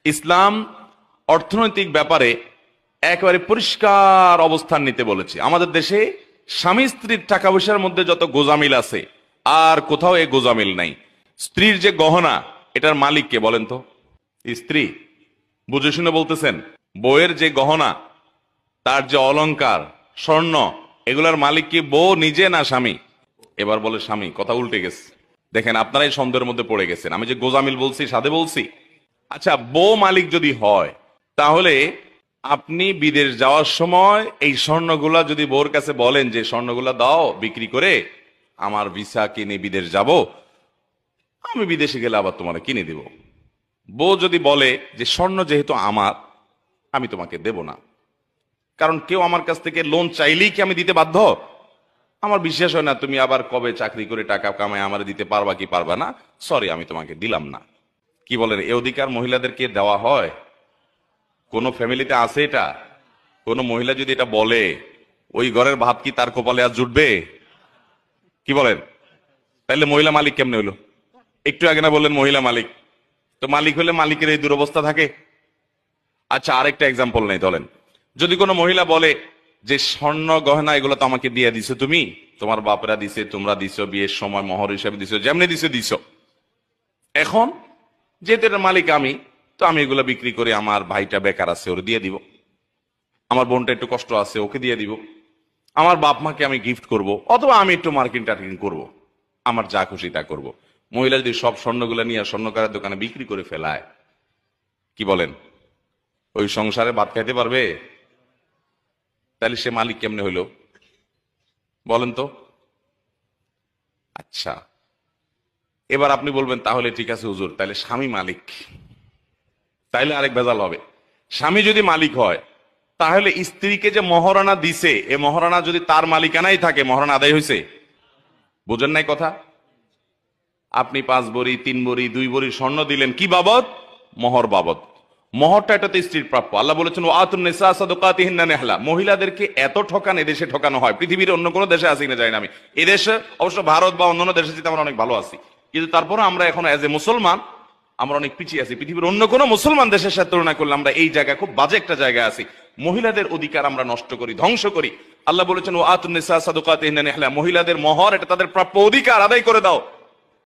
ইসলাম অর্থনৈতিক ব্যাপারে একেবারে পরিষ্কার অবস্থান নিতে বলেছে। আমাদের দেশে স্বামী স্ত্রীর টাকা পয়সার মধ্যে যত গোজামিল আছে আর কোথাও এই গোজামিল নাই। স্ত্রীর যে গহনা, এটার মালিক কে বলেন তো? স্ত্রী। বুঝে শুনে বলতেছেন? বউয়ের যে গহনা, তার যে অলংকার, স্বর্ণ, এগুলার মালিক কি বউ নিজে না স্বামী? এবার বলে স্বামী। কথা উল্টে গেছে। দেখেন, আপনারাই সন্দেহের মধ্যে পড়ে গেছেন। আমি যে গোজামিল বলছি সাধে বলছি? আচ্ছা, বউ মালিক যদি হয়, তাহলে আপনি বিদেশ যাওয়ার সময় এই স্বর্ণগুলা যদি বউর কাছে বলেন যে স্বর্ণগুলা দাও বিক্রি করে, আমার ভিসা কিনে বিদেশ যাব, আমি বিদেশে গেলে আবার তোমার কিনে দিব। বউ যদি বলে যে স্বর্ণ যেহেতু আমার, আমি তোমাকে দেব না, কারণ কেউ আমার কাছ থেকে লোন চাইলেই কি আমি দিতে বাধ্য? আমার বিশ্বাস হয় না তুমি আবার কবে চাকরি করে টাকা কামায় আমার দিতে পারবা কি পারবা না, সরি আমি তোমাকে দিলাম না। কি বলেন, এ অধিকার মহিলাদেরকে দেওয়া হয়? কোন ফ্যামিলিতে আছে এটা? কোন মহিলা যদি এটা বলে, ওই ঘরের ভাত কি তার কপালে আর জুটবে? কি বলেন? তাইলে মহিলা মালিক কেমনে হইলো? একটু আগে না বললেন মহিলা মালিক? তো মালিক হলে মালিকের এই দুরবস্থা থাকে? আচ্ছা, আরেকটা এক্সাম্পল নেই, ধরেন যদি কোনো মহিলা বলে যে স্বর্ণ গহনা এগুলো তো আমাকে দিয়ে দিছো তুমি, তোমার বাপেরা দিছে, তোমরা দিছো, বিয়ের সময় মোহর হিসাবে দিছো, যেমনি দিছো দিছো, এখন যেহেতু এটার মালিক আমি, তো আমি এগুলো বিক্রি করে আমার ভাইটা বেকার আছে ওর দিয়ে দিব, আমার বোনটা একটু কষ্ট আছে ওকে দিয়ে দিব, আমার বাপ মাকে আমি গিফট করব, অথবা আমি একটু মার্কিন টার্কিং করবো, আমার যা খুশি তা করব। মহিলা যদি সব স্বর্ণগুলো নিয়ে স্বর্ণকারের দোকানে বিক্রি করে ফেলায়, কি বলেন, ওই সংসারে ভাত খাইতে পারবে? তাহলে সে মালিক কেমনে হইল বলেন তো? আচ্ছা, এবার আপনি বলবেন তাহলে ঠিক আছে হুজুর, তাহলে স্বামী মালিক। তাইলে আরেক ভেজাল হবে। স্বামী যদি মালিক হয়, তাহলে স্ত্রীকে যে মহারণা দিছে, এ মহারণা যদি তার মালিকানাই থাকে, মহারণা আদায় হয়েছে? বুঝেন নাই কথা? আপনি 5 ভরি 3 ভরি 2 ভরি স্বর্ণ দিলেন, কি বাবদ? মোহর বাবদ। মোহরটা এটাতে স্ত্রীর প্রাপ্য। আল্লাহ বলেছেন ওয়াতুন নিসা সাদকাতিহিন্না নিহলা। মহিলাদেরকে এত ঠকান এদেশে ঠকানো হয়, পৃথিবীর অন্য কোনো দেশে আছে কিনা জানি না আমি। এদেশে অবশ্য ভারত বা অন্যান্য দেশে যেতে আমরা অনেক ভালো আছি, কিন্তু তারপরে আমরা এখন এজ এ মুসলমান আমরা অনেক পিছিয়ে আছি। পৃথিবীর অন্য কোনো মুসলমান দেশের সাথে তুলনা করলে আমরা এই জায়গায় খুব বাজে একটা জায়গায় আছি। মহিলাদের অধিকার আমরা নষ্ট করি, ধ্বংস করি। আল্লাহ বলেছেন ওয়াতুন নিসা সাদকাতিহিন্না নিহলা, মহিলাদের মোহর এটা তাদের প্রাপ্য অধিকার, আদায় করে দাও।